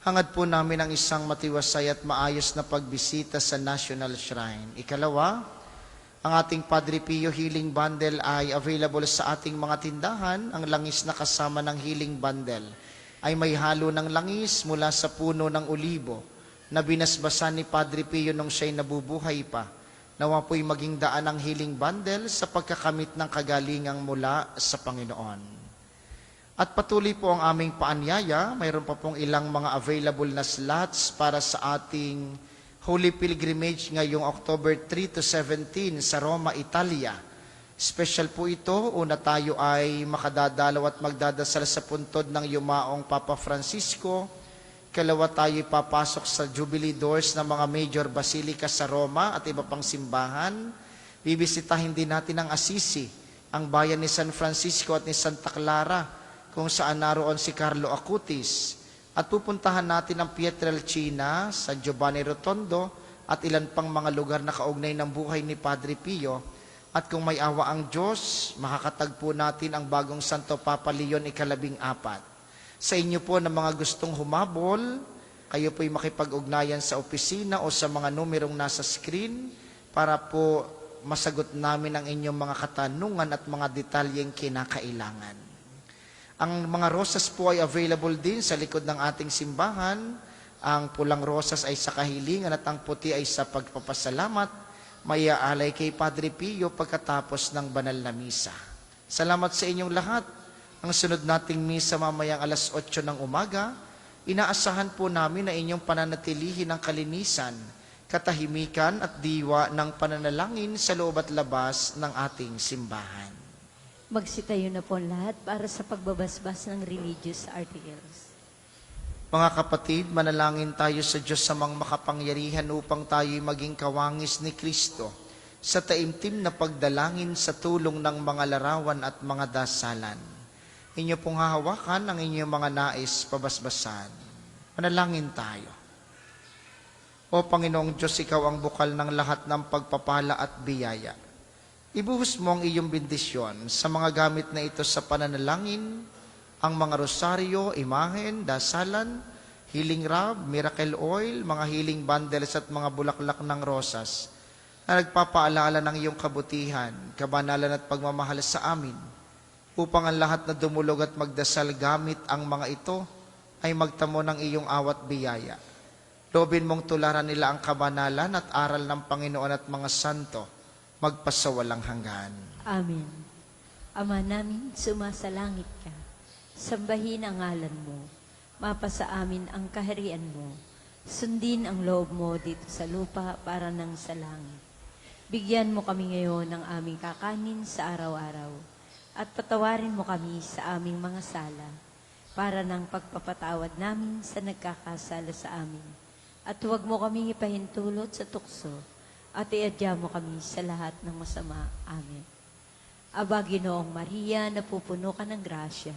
Hangad po namin ang isang matiwasay at maayos na pagbisita sa National Shrine. Ikalawa, ang ating Padre Pio Healing Bundle ay available sa ating mga tindahan. Ang langis na kasama ng Healing Bundle ay may halo ng langis mula sa puno ng olibo na binasbasan ni Padre Pio nung siya'y nabubuhay pa. Nawa po'y maging daan ang Healing Bundle sa pagkakamit ng kagalingang mula sa Panginoon. At patuloy po ang aming paanyaya. Mayroon pa pong ilang mga available na slots para sa ating Holy Pilgrimage ngayong October 3 to 17 sa Roma, Italia. Special po ito. Una, tayo ay makadadalaw at magdadasal sa puntod ng yumaong Papa Francisco. Kalawa, tayo papasok sa Jubilee Doors ng mga major basilika sa Roma at iba pang simbahan. Bibisitahin din natin ang Assisi, ang bayan ni San Francisco at ni Santa Clara, kung saan naroon si Carlo Acutis. At pupuntahan natin ang Pietrelcina, San Giovanni Rotondo, at ilan pang mga lugar na kaugnay ng buhay ni Padre Pio. At kung may awa ang Diyos, makakatagpo natin ang bagong Santo Papa Leon ika-14. Sa inyo po na mga gustong humabol, kayo po'y makipag-ugnayan sa opisina o sa mga numerong nasa screen para po masagot namin ang inyong mga katanungan at mga detalyeng kinakailangan. Ang mga rosas po ay available din sa likod ng ating simbahan. Ang pulang rosas ay sa kahilingan at ang puti ay sa pagpapasalamat. May aalay kay Padre Pio pagkatapos ng banal na misa. Salamat sa inyong lahat. Ang sunod nating misa mamayang alas 8 ng umaga, inaasahan po namin na inyong pananatilihin ang kalinisan, katahimikan at diwa ng pananalangin sa loob at labas ng ating simbahan. Magsitayo na po lahat para sa pagbabasbas ng religious articles. Mga kapatid, manalangin tayo sa Diyos samang makapangyarihan upang tayo'y maging kawangis ni Kristo sa taimtim na pagdalangin sa tulong ng mga larawan at mga dasalan. Inyo pong hahawakan ang inyong mga nais pabasbasan. Manalangin tayo. O Panginoong Diyos, Ikaw ang bukal ng lahat ng pagpapala at biyaya. Ibuhos mo ang iyong bendisyon sa mga gamit na ito sa pananalangin, ang mga rosaryo, imahen, dasalan, healing rub, miracle oil, mga healing bundles at mga bulaklak ng rosas. na nagpapaalala ng iyong kabutihan, kabanalan at pagmamahal sa amin, upang ang lahat na dumulog at magdasal gamit ang mga ito ay magtamo ng iyong awat biyaya. Loobin mong tularan nila ang kabanalan at aral ng Panginoon at mga santo, magpasawalang hanggan. Amen. Ama namin, sumasalangit ka. Sambahin ang ngalan mo. Mapasa amin ang kaharian mo. Sundin ang loob mo dito sa lupa para nang sa langit. Bigyan mo kami ngayon ng aming kakanin sa araw-araw. At patawarin mo kami sa aming mga sala para ng pagpapatawad namin sa nagkakasala sa amin. At huwag mo kaming ipahintulot sa tukso at iadya mo kami sa lahat ng masama. Amen. Aba, Ginoong Maria, napupuno ka ng grasya.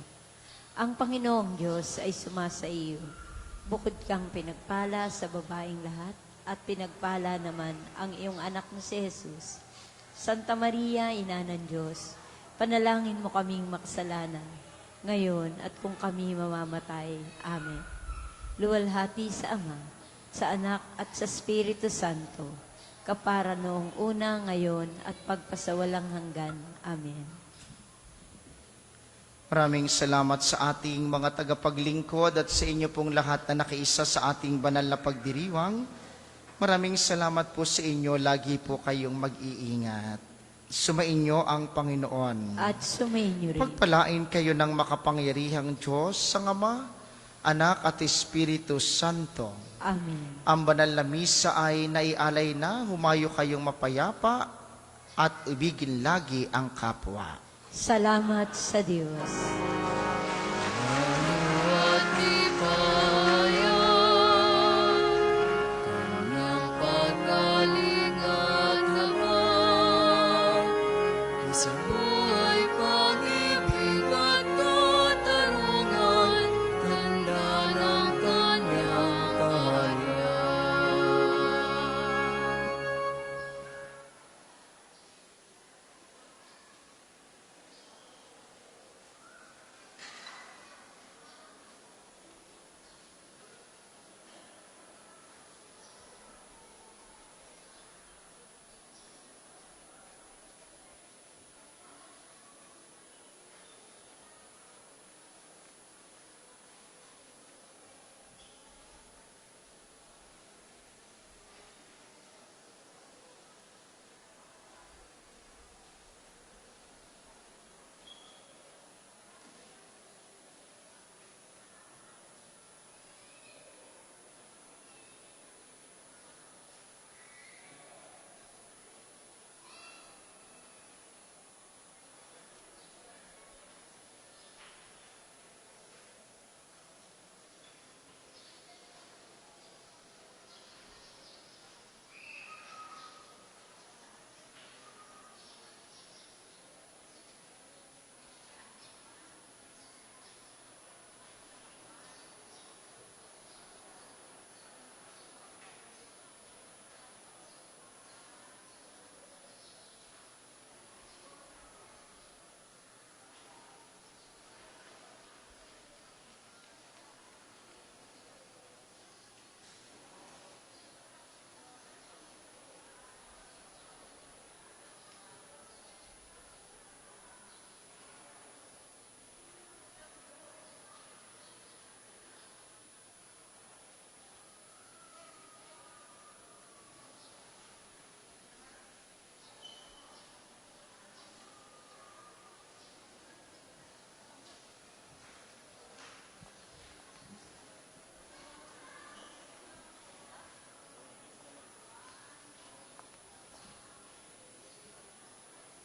Ang Panginoong Diyos ay sumasa iyo. Bukod kang pinagpala sa babaeng lahat, at pinagpala naman ang iyong anak na si Jesus. Santa Maria, Ina ng Diyos, panalangin mo kaming makasalanan, ngayon at kung kami mamamatay. Amen. Luwalhati sa Ama, sa Anak at sa Espiritu Santo, kapara noong una, ngayon at pagpasawalang hanggan. Amen. Maraming salamat sa ating mga tagapaglingkod at sa inyo pong lahat na nakiisa sa ating banal na pagdiriwang. Maraming salamat po sa inyo. Lagi po kayong mag-iingat. Sumainyo ang Panginoon. At sumainyo rin. Pagpalain kayo ng makapangyarihang Diyos sa Ama, Anak at Espiritu Santo. Amen. Ang banal na misa ay naialay na. Humayo kayong mapayapa at ibigin lagi ang kapwa. Salamat sa Diyos. At tipayan, kanyang paggaling at habag, isang buhay pag-ibig at katarungan, tanda ng kanyang kaharian.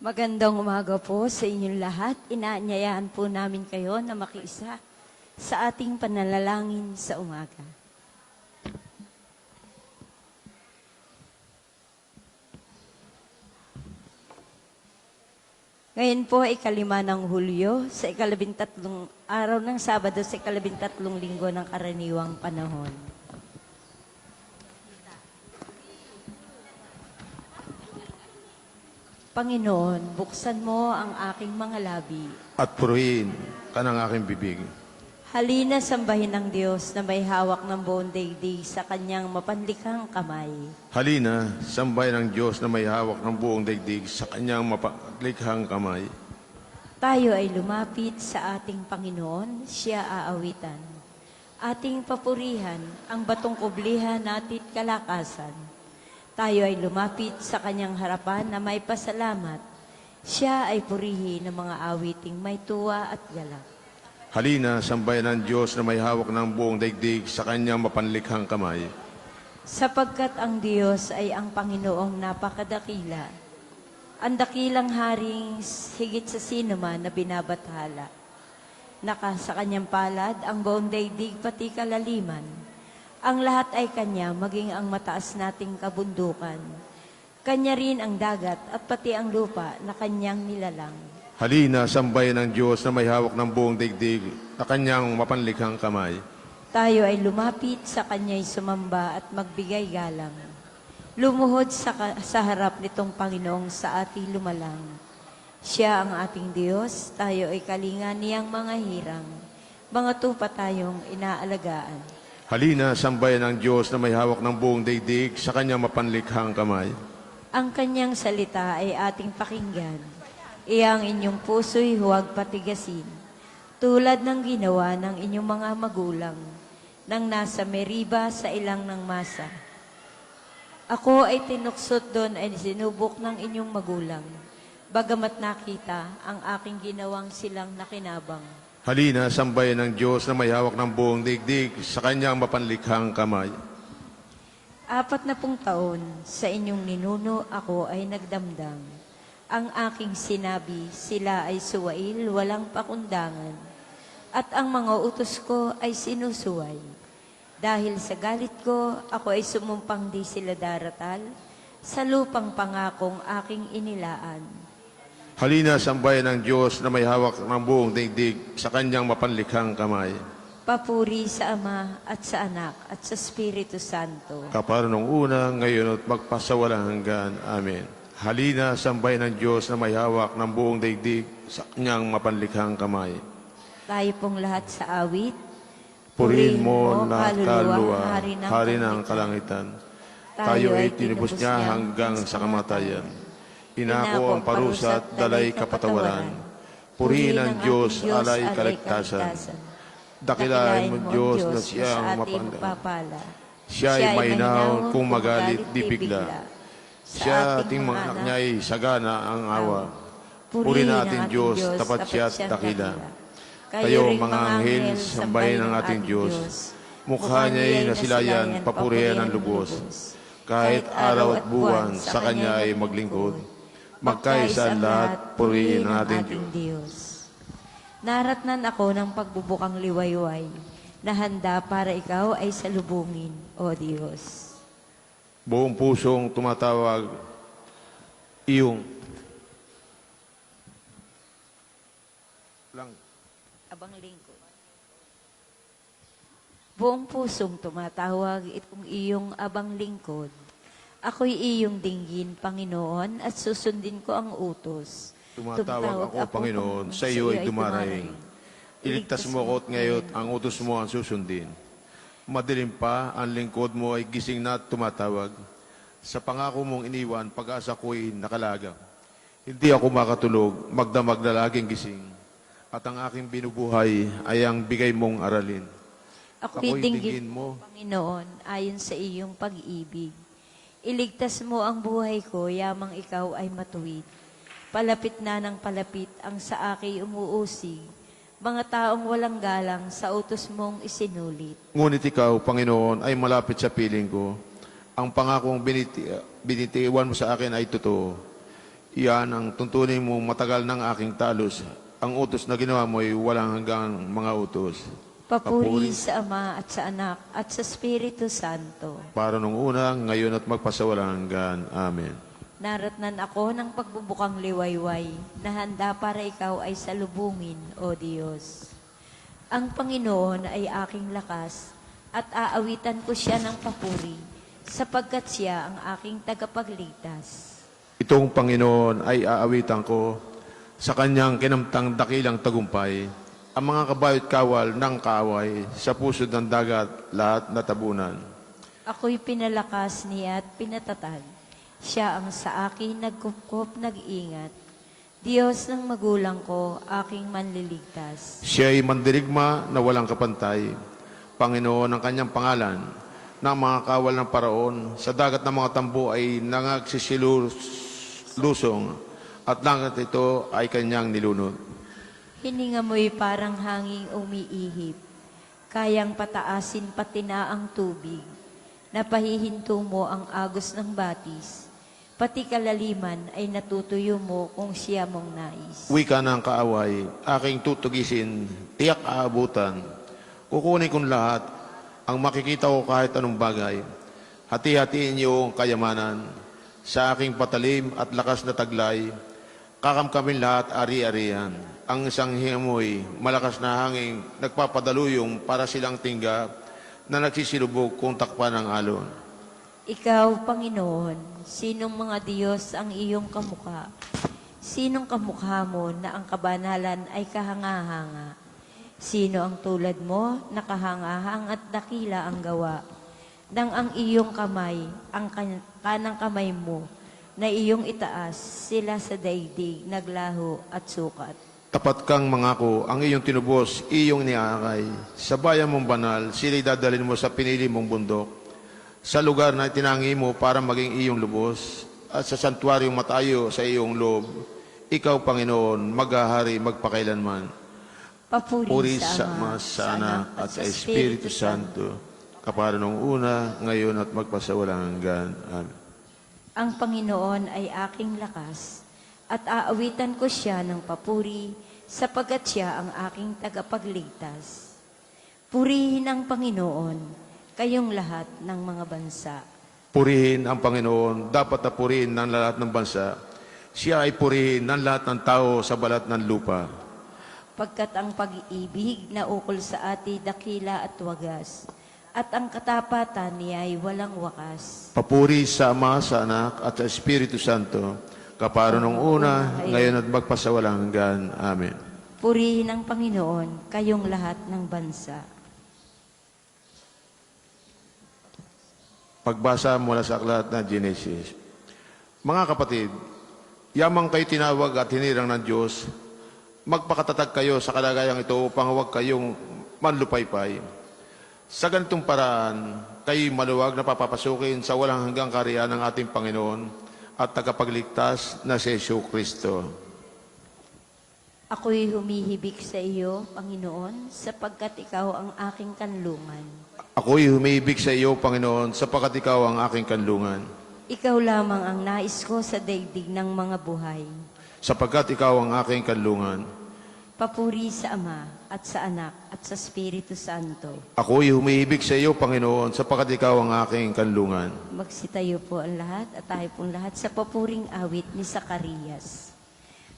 Magandang umaga po sa inyong lahat. Inaanyayahan po namin kayo na makiisa sa ating pananalangin sa umaga. Ngayon po ay 5 ng Hulyo, sa 13 araw ng Sabado sa 13 linggo ng karaniwang panahon. Panginoon, buksan mo ang aking mga labi. At purihin ka ng aking bibig. Halina sambahin ng Diyos na may hawak ng buong daigdig sa kanyang mapanlikhang kamay. Halina, sambay ng Diyos na may hawak ng buong daigdig sa kanyang mapaglikhang kamay. Tayo ay lumapit sa ating Panginoon, siya aawitan. Ating papurihan ang batong kublihan natin kalakasan. Tayo ay lumapit sa kanyang harapan na may pasalamat. Siya ay purihin ng mga awiting may tuwa at galak. Halina, sambay ng Diyos na may hawak ng buong daigdig sa kanyang mapanlikhang kamay. Sapagkat ang Diyos ay ang Panginoong napakadakila, ang dakilang haring higit sa sino man na binabathala. Naka sa kanyang palad ang buong daigdig pati kalaliman. Ang lahat ay kanya, maging ang mataas nating kabundukan. Kanya rin ang dagat at pati ang lupa na kanyang nilalang. Halina, sambay ng Diyos na may hawak ng buong daigdig sa kanyang mapanlikhang kamay. Tayo ay lumapit sa kanya'y sumamba at magbigay galang. Lumuhod sa harap nitong Panginoong sa ating lumalang. Siya ang ating Diyos, tayo ay kalinga niyang mga hirang. Mga tupa tayong inaalagaan. Halina, sambay ng Diyos na may hawak ng buong daigdig sa kanyang mapanlikhang kamay. Ang kanyang salita ay ating pakinggan. Iyang inyong puso'y huwag patigasin, tulad ng ginawa ng inyong mga magulang, nang nasa Meriba sa ilang ng masa. Ako ay tinuksot doon ay sinubok ng inyong magulang, bagamat nakita ang aking ginawang silang nakinabang. Halina, sambay ng Diyos na may hawak ng buong daigdig sa kanyang mapanlikhang kamay. 40 taon sa inyong ninuno ako ay nagdamdam. Ang aking sinabi, sila ay suwail, walang pakundangan. At ang mga utos ko ay sinusuway. Dahil sa galit ko, ako ay sumumpang di sila daratal, sa lupang pangakong aking inilaan. Halina, sambay ng Diyos na may hawak ng buong daigdig sa kanyang mapanlikhang kamay. Papuri sa Ama at sa Anak at sa Espiritu Santo. Kapara nung una, ngayon at magpasawalang hanggan. Amen. Halina, sambay ng Diyos na may hawak ng buong daigdig sa kanyang mapanlikhang kamay. Tayo pong lahat sa awit. Purihin mo na kaluluwa, Hari hari ng kalangitan. Tayo ay tinubos niya hanggang sa kamatayan. Inako ang parusa at dalay kapatawaran. Purihin ang Diyos, alay kaligtasan. Dakilain mo Diyos na siyang mapagpapala. Siya ay mainahon kung magalit di bigla. Siya ating mga anak niya ay sagana ang awa. Purihin natin Diyos, tapat siya at dakila. Kayo mga anghel, sambahin ng ating Diyos. Mukha niya ay nasilayan, papurihan ang lubos. Kahit araw at buwan, sa Kanya ay maglingkod. Magkaisa ang lahat, purihin ang ating Diyos. Naratnan ako ng pagbubukang liwayway, na handa para ikaw ay salubungin, O Diyos. Buong pusong tumatawag, iyong lang. Abang lingkod. Buong pusong tumatawag itong iyong abang lingkod. Ako'y iyong dinggin, Panginoon, at susundin ko ang utos. Tumatawag ako, Panginoon, sa iyo ay dumaraing. Iligtas mo ako at ngayon ang utos mo ang susundin. Madilim pa, ang lingkod mo ay gising na at tumatawag. Sa pangako mong iniwan, pag-asa ko'y nakalaga. Hindi ako makatulog, magdamag na laging gising. At ang aking binubuhay ay ang bigay mong aralin. Ako'y dinggin mo. Panginoon, ayon sa iyong pag-ibig. Iligtas mo ang buhay ko, yamang ikaw ay matuwid. Palapit na ng palapit ang sa akin umuusig. Mga taong walang galang sa utos mong isinulit. Ngunit ikaw, Panginoon, ay malapit sa piling ko. Ang pangakong binitiwan mo sa akin ay totoo. Iyan ang tuntunin mo matagal ng aking talos. Ang utos na ginawa mo ay walang hanggang mga utos. Papuri sa Ama at sa Anak at sa Espiritu Santo. Para nung una, ngayon at magpasawalang hanggan. Amen. Naratnan ako ng pagbubukang liwayway, na handa para ikaw ay salubungin, O Diyos. Ang Panginoon ay aking lakas, at aawitan ko siya ng papuri, sapagkat siya ang aking tagapagligtas. Itong Panginoon ay aawitan ko sa kanyang kinamtang dakilang tagumpay. ang mga kabayot kawal ng kaaway sa pusod ng dagat lahat natabunan. Ako'y pinalakas niya at pinatatag. Siya ang sa akin nagkupkop, nag-ingat. Diyos ng magulang ko, aking manliligtas. Siya ay mandirigma na walang kapantay, Panginoon ang kanyang pangalan, ng mga kawal ng paraon, sa dagat ng mga tambo ay nangagsilulusong, at langit ito ay kanyang nilunod. Hininga mo'y parang hanging umiihip. Kayang pataasin pati na ang tubig. Napahihinto mo ang agos ng batis. Pati kalaliman ay natutuyo mo kung siya mong nais. Wika ng kaaway, aking tutugisin, tiyak aabutan. Kukunin kong lahat, ang makikita ko kahit anong bagay. Hati-hatiin niyo ang kayamanan. Sa aking patalim at lakas na taglay, kakamkamin lahat ari-arian. Ang isang himoy, malakas na hangin, nagpapadaluyong para silang tingga na nagsisilubog kung takpan ng alon. Ikaw, Panginoon, sinong mga Diyos ang iyong kamukha? Sinong kamukha mo na ang kabanalan ay kahanga-hanga? Sino ang tulad mo na kahangahang at dakila ang gawa? Nang ang iyong kamay, ang kanang kamay mo, na iyong itaas, sila sa daigdig, naglaho at sukat. Tapat kang mangako, ang iyong tinubos, iyong niakay. Sa bayan mong banal, sila'y dadalhin mo sa pinili mong bundok. Sa lugar na itinangi mo para maging iyong lubos, at sa santuaryong matayo sa iyong loob, ikaw, Panginoon, maghahari magpakailanman. Papuri Sa Ama, sa Anak, at sa Espiritu Santo, kapara nung una, ngayon at magpasawalang hanggan. Amen. Ang Panginoon ay aking lakas, at aawitan ko siya ng papuri, sapagkat siya ang aking tagapagligtas. Purihin ang Panginoon, kayong lahat ng mga bansa. Purihin ang Panginoon, dapat na purihin ng lahat ng bansa. Siya ay purihin ng lahat ng tao sa balat ng lupa. Pagkat ang pag-ibig na ukol sa ati dakila at wagas, at ang katapatan niya ay walang wakas. Papuri sa Ama, sa Anak, at sa Espiritu Santo, kaparo nung una, ngayon at magpasawalang hanggan. Amen. Purihin ang Panginoon, kayong lahat ng bansa. Pagbasa mula sa aklat na Genesis. Mga kapatid, yamang kayo tinawag at hinirang ng Diyos, magpakatatag kayo sa kalagayang ito upang huwag kayong manlupaypay. Sa ganitong paraan, kayo'y maluwag na papapasukin sa walang hanggang kaharian ng ating Panginoon at tagapagligtas na si Yesu Kristo. Ako'y humihibik sa iyo, Panginoon, sapagkat ikaw ang aking kanlungan. Ako'y humibig sa iyo, Panginoon, sapagkat ikaw ang aking kanlungan. Ikaw lamang ang nais ko sa daigdig ng mga buhay. Sapagkat ikaw ang aking kanlungan. Papuri sa Ama at sa Anak at sa Espiritu Santo. Ako'y humihibig sa iyo, Panginoon, sapagkat ikaw ang aking kanlungan. Magsitayo po ang lahat at tayo pong lahat sa papuring awit ni Zacarias.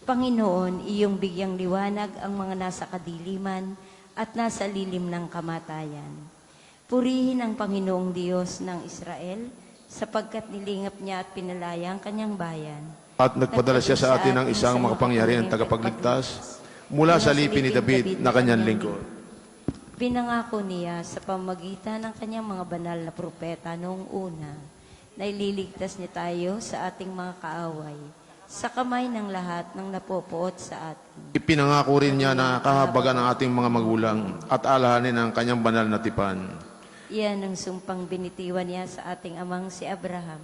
Panginoon, iyong bigyang liwanag ang mga nasa kadiliman at nasa lilim ng kamatayan. Purihin ang Panginoong Diyos ng Israel, sapagkat nilingap niya at pinalaya ang kanyang bayan. At nagpadala siya sa atin ng isang makapangyarihang tagapagligtas mula sa lipi ni David na kanyang lingkod. Pinangako niya sa pamagitan ng kanyang mga banal na propeta noong una na ililigtas niya tayo sa ating mga kaaway sa kamay ng lahat ng napopoot sa atin. Ipinangako rin niya na kahabagan ng ating mga magulang at alahanin ang kanyang banal na tipan. Iyan ang sumpang binitiwan niya sa ating amang si Abraham,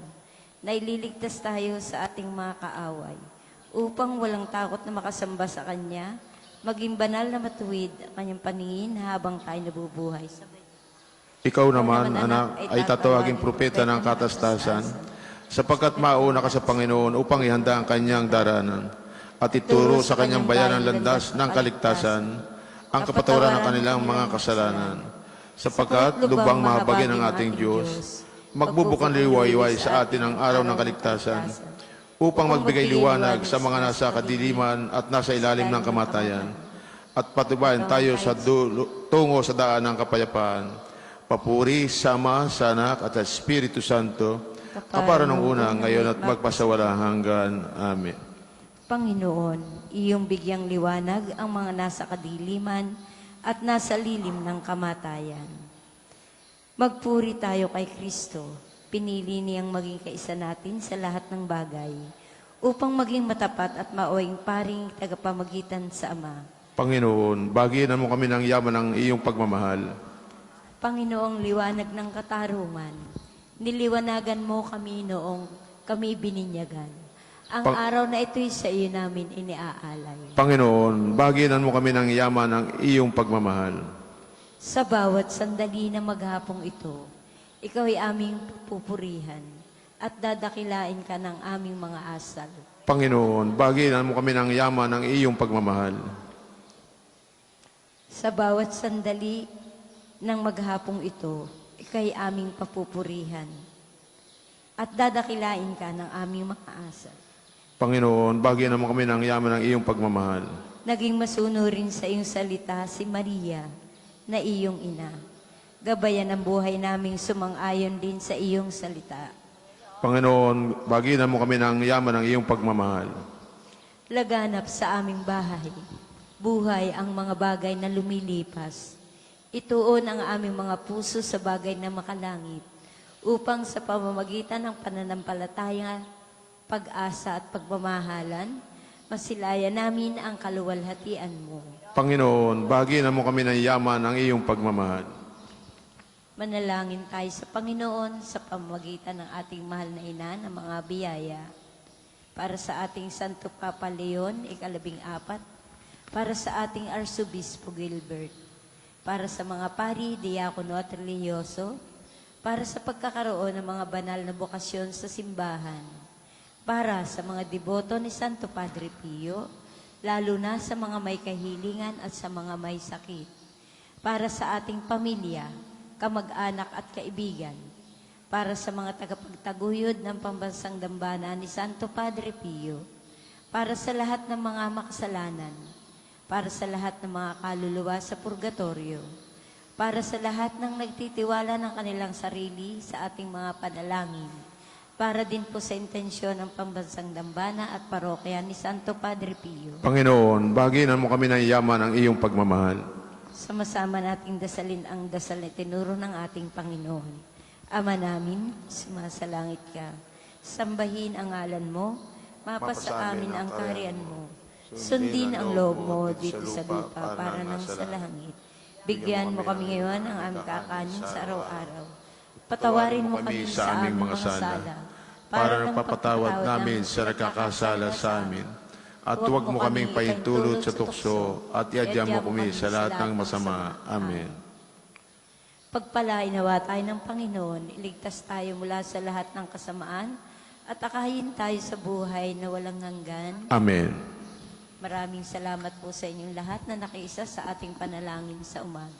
na ililigtas tayo sa ating mga kaaway, upang walang takot na makasamba sa Kanya, maging banal na matuwid ang Kanyang paningin habang tayo nabubuhay. Ikaw naman, anak, ay tatawaging propeta ng katastasan, sapagkat mauna ka sa Panginoon upang ihanda ang kanyang daranan at ituro sa kanyang bayan ang landas ng kaligtasan, ang kapatawaran ng kanilang mga kasalanan. Sapagkat lubang mahabagin ang ating Diyos, magbubukang liwayway sa atin ang araw ng kaligtasan, upang magbigay liwanag sa mga nasa kadiliman at nasa ilalim ng kamatayan, at patubayan tayo sa tungo sa daan ng kapayapaan. Papuri sa Ama, sa Anak, at sa Espiritu Santo, kapara nung una, ngayon at magpasawala hanggan. Amen. Panginoon, iyong bigyang liwanag ang mga nasa kadiliman at nasa lilim ng kamatayan. Magpuri tayo kay Kristo, pinili niyang maging kaisa natin sa lahat ng bagay, upang maging matapat at maoing paring tagapamagitan sa Ama. Panginoon, bagian mo kami ng yaman ng iyong pagmamahal. Panginoong liwanag ng katarungan, niliwanagan mo kami noong kami bininyagan. Ang araw na ito'y sa iyo namin iniaalay. Panginoon, bagian mo kami ng yaman ng iyong pagmamahal. Sa bawat sandali na maghapong ito, ikaw ay aming pupurihan at dadakilain ka ng aming mga asal. Panginoon, bagian mo kami ng yaman ng iyong pagmamahal. Sa bawat sandali ng maghapong ito, ikaw ay aming papupurihan at dadakilain ka ng aming mga asal. Panginoon, bagian mo kami ng yaman ng iyong pagmamahal. Naging masunurin sa iyong salita si Maria na iyong ina. Gabayan ang buhay naming sumang-ayon din sa iyong salita. Panginoon, bagian mo kami ng yaman ng iyong pagmamahal. Laganap sa aming bahay, buhay ang mga bagay na lumilipas. Ituon ang aming mga puso sa bagay na makalangit, upang sa pamamagitan ng pananampalataya, pag-asa at pagmamahalan, masilayan namin ang kaluwalhatian mo. Panginoon, bagian mo kami ng yaman ng iyong pagmamahal. Manalangin tayo sa Panginoon sa pamamagitan ng ating mahal na ina ng mga biyaya. Para sa ating Santo Papa Leon, ika-14, para sa ating Arsobispo Gilbert, para sa mga pari, diakono at reliyoso, para sa pagkakaroon ng mga banal na bokasyon sa simbahan, para sa mga deboto ni Santo Padre Pio, lalo na sa mga may kahilingan at sa mga may sakit, para sa ating pamilya, kamag-anak at kaibigan, para sa mga tagapagtaguyod ng pambansang dambana ni Santo Padre Pio, para sa lahat ng mga makasalanan, para sa lahat ng mga kaluluwa sa purgatorio, para sa lahat ng nagtitiwala ng kanilang sarili sa ating mga panalangin, para din po sa intensyon ng pambansang dambana at parokya ni Santo Padre Pio. Panginoon, bagian mo kami ng yaman ng iyong pagmamahal. Sama-sama nating dasalin ang dasal na tinuro ng ating Panginoon. Ama namin, sumasalangit ka. Sambahin ang ngalan mo, mapasa amin ang kaharian mo. Sundin ang loob mo dito sa lupa para nang sa langit. Bigyan mo kami ngayon ng aming kakanin sa araw-araw. Patawarin mo kami sa aming mga sala, para nang papatawad namin sa nagkakasala sa amin. At huwag mo kaming paintulot sa tukso at iadya mo kami sa lahat ng masama. Amen. Pagpalain nawa tayo ng Panginoon, iligtas tayo mula sa lahat ng kasamaan at akayin tayo sa buhay na walang hanggan. Amen. Maraming salamat po sa inyong lahat na nakiisa sa ating panalangin sa umaga.